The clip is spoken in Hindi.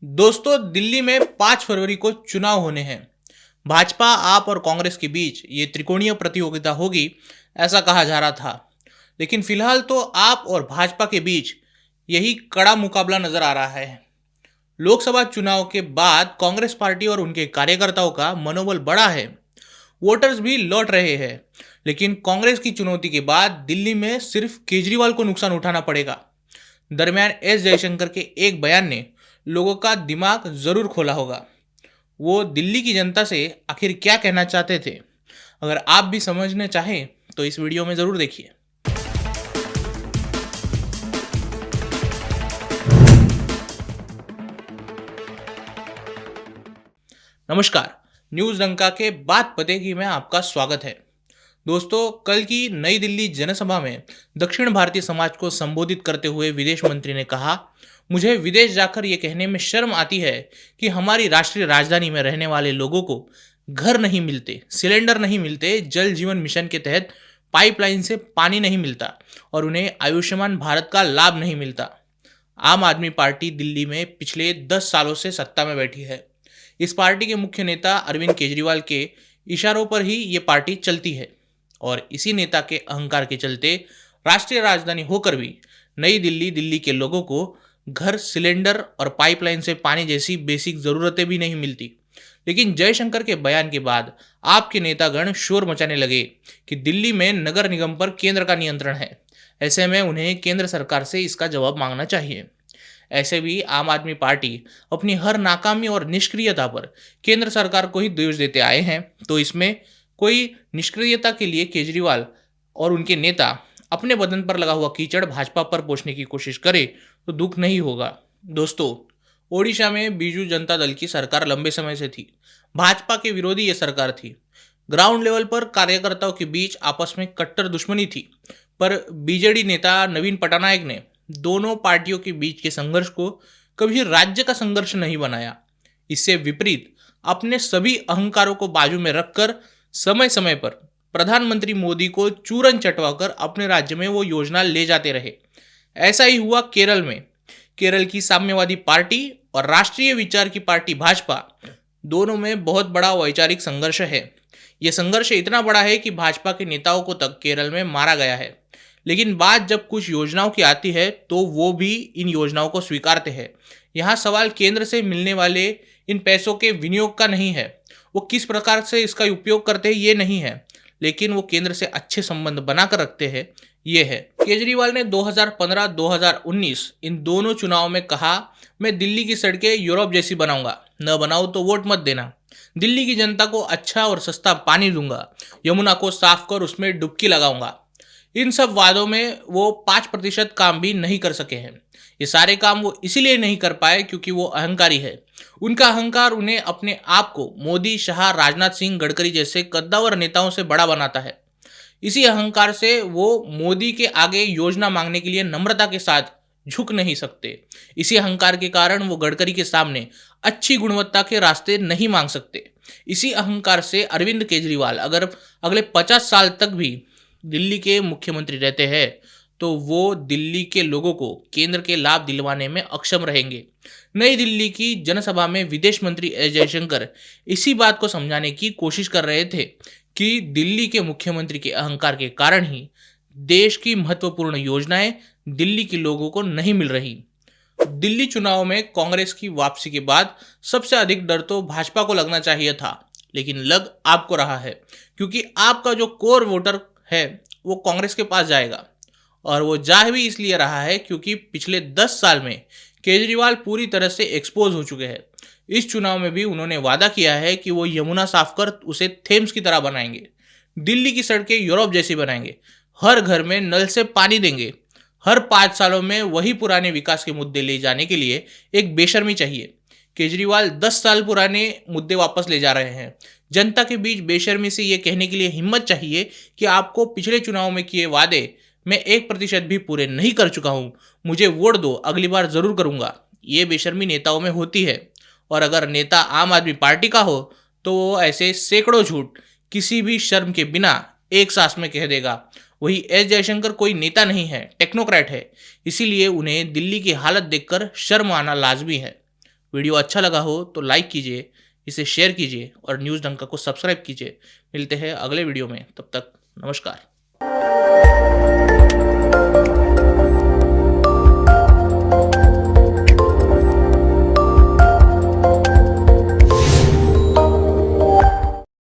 दोस्तों, दिल्ली में 5 फरवरी को चुनाव होने हैं। भाजपा, आप और कांग्रेस के बीच ये त्रिकोणीय प्रतियोगिता होगी, ऐसा कहा जा रहा था। लेकिन फिलहाल तो आप और भाजपा के बीच यही कड़ा मुकाबला नजर आ रहा है। लोकसभा चुनाव के बाद कांग्रेस पार्टी और उनके कार्यकर्ताओं का मनोबल बढ़ा है। वोटर्स भी लौट रहे हैं। लेकिन कांग्रेस की चुनौती के बाद दिल्ली में सिर्फ केजरीवाल को नुकसान उठाना पड़ेगा। दरमियान एस जयशंकर के एक बयान ने लोगों का दिमाग जरूर खोला होगा। वो दिल्ली की जनता से आखिर क्या कहना चाहते थे? अगर आप भी समझना चाहें तो इस वीडियो में ज़रूर देखिए। नमस्कार, न्यूज़ डंका के बात पते की में आपका स्वागत है। दोस्तों, कल की नई दिल्ली जनसभा में दक्षिण भारतीय समाज को संबोधित करते हुए विदेश मंत्री ने कहा, मुझे विदेश जाकर ये कहने में शर्म आती है कि हमारी राष्ट्रीय राजधानी में रहने वाले लोगों को घर नहीं मिलते, सिलेंडर नहीं मिलते, जल जीवन मिशन के तहत पाइपलाइन से पानी नहीं मिलता और उन्हें आयुष्मान भारत का लाभ नहीं मिलता। आम आदमी पार्टी दिल्ली में पिछले 10 सालों से सत्ता में बैठी है। इस पार्टी के मुख्य नेता अरविंद केजरीवाल के इशारों पर ही ये पार्टी चलती है और इसी नेता के अहंकार के चलते राष्ट्रीय राजधानी होकर भी नई दिल्ली दिल्ली के लोगों को घर, सिलेंडर और पाइपलाइन से पानी जैसी बेसिक ज़रूरतें भी नहीं मिलती। लेकिन जयशंकर के बयान के बाद आपके नेतागण शोर मचाने लगे कि दिल्ली में नगर निगम पर केंद्र का नियंत्रण है। ऐसे में उन्हें केंद्र सरकार से इसका जवाब मांगना चाहिए। ऐसे भी आम आदमी पार्टी अपनी हर नाकामी और निष्क्रियता पर केंद्र सरकार को ही दोष देते आए हैं, तो इसमें कोई निष्क्रियता के लिए केजरीवाल और उनके नेता अपने बदन पर लगा हुआ कीचड़ भाजपा पर पोंछने की कोशिश करे तो दुख नहीं होगा। दोस्तों, ओडिशा में बीजू जनता दल की सरकार लंबे समय से थी। भाजपा के विरोधी ये सरकार थी। ग्राउंड लेवल पर कार्यकर्ताओं के बीच आपस में कट्टर दुश्मनी थी, पर बीजेडी नेता नवीन पटनायक ने दोनों पार्टियों के बीच के संघर्ष को कभी राज्य का संघर्ष नहीं बनाया। इससे विपरीत अपने सभी अहंकारों को बाजू में रखकर समय समय पर प्रधानमंत्री मोदी को चूरन चटवाकर अपने राज्य में वो योजना ले जाते रहे। ऐसा ही हुआ केरल में। केरल की साम्यवादी पार्टी और राष्ट्रीय विचार की पार्टी भाजपा, दोनों में बहुत बड़ा वैचारिक संघर्ष है। ये संघर्ष इतना बड़ा है कि भाजपा के नेताओं को तक केरल में मारा गया है। लेकिन बात जब कुछ योजनाओं की आती है तो वो भी इन योजनाओं को स्वीकारते हैं। यहाँ सवाल केंद्र से मिलने वाले इन पैसों के विनियोग का नहीं है, वो किस प्रकार से इसका उपयोग करते हैं ये नहीं है, लेकिन वो केंद्र से अच्छे संबंध बनाकर रखते हैं, ये है। केजरीवाल ने 2015-2019 इन दोनों चुनाव में कहा, मैं दिल्ली की सड़कें यूरोप जैसी बनाऊंगा, न बनाऊं तो वोट मत देना। दिल्ली की जनता को अच्छा और सस्ता पानी दूंगा, यमुना को साफ कर उसमें डुबकी लगाऊंगा। इन सब वादों में वो 5% काम भी नहीं कर सके हैं। ये सारे काम वो इसीलिए नहीं कर पाए क्योंकि वो अहंकारी है। उनका अहंकार उन्हें अपने आप को मोदी, शाह, राजनाथ सिंह, गडकरी जैसे कद्दावर नेताओं से बड़ा बनाता है। इसी अहंकार से वो मोदी के आगे योजना मांगने के लिए नम्रता के साथ झुक नहीं सकते। इसी अहंकार के कारण वो गडकरी के सामने अच्छी गुणवत्ता के रास्ते नहीं मांग सकते। इसी अहंकार से अरविंद केजरीवाल अगर अगले 50 साल तक भी दिल्ली के मुख्यमंत्री रहते हैं तो वो दिल्ली के लोगों को केंद्र के लाभ दिलवाने में अक्षम रहेंगे। नई दिल्ली की जनसभा में विदेश मंत्री एस जयशंकर इसी बात को समझाने की कोशिश कर रहे थे कि दिल्ली के मुख्यमंत्री के अहंकार के कारण ही देश की महत्वपूर्ण योजनाएं दिल्ली के लोगों को नहीं मिल रही। दिल्ली चुनाव में कांग्रेस की वापसी के बाद सबसे अधिक डर तो भाजपा को लगना चाहिए था, लेकिन लग आपको रहा है क्योंकि आपका जो कोर वोटर है वो कांग्रेस के पास जाएगा। और वो जा भी इसलिए रहा है क्योंकि पिछले 10 साल में केजरीवाल पूरी तरह से एक्सपोज हो चुके हैं। इस चुनाव में भी उन्होंने वादा किया है कि वो यमुना साफ कर उसे थेम्स की तरह बनाएंगे, दिल्ली की सड़कें यूरोप जैसी बनाएंगे, हर घर में नल से पानी देंगे। हर 5 सालों में वही पुराने विकास के मुद्दे ले जाने के लिए एक बेशर्मी चाहिए। केजरीवाल 10 साल पुराने मुद्दे वापस ले जा रहे हैं। जनता के बीच बेशर्मी से ये कहने के लिए हिम्मत चाहिए कि आपको पिछले चुनाव में किए वादे मैं 1% भी पूरे नहीं कर चुका हूँ, मुझे वोट दो, अगली बार जरूर करूँगा। ये बेशर्मी नेताओं में होती है और अगर नेता आम आदमी पार्टी का हो तो वो ऐसे सैकड़ों झूठ किसी भी शर्म के बिना एक सांस में कह देगा। वही एस जयशंकर कोई नेता नहीं है, टेक्नोक्रेट है, इसीलिए उन्हें दिल्ली की हालत देखकर शर्म आना लाजमी है। वीडियो अच्छा लगा हो तो लाइक कीजिए, इसे शेयर कीजिए और न्यूज़ डंका को सब्सक्राइब कीजिए। मिलते हैं अगले वीडियो में, तब तक नमस्कार।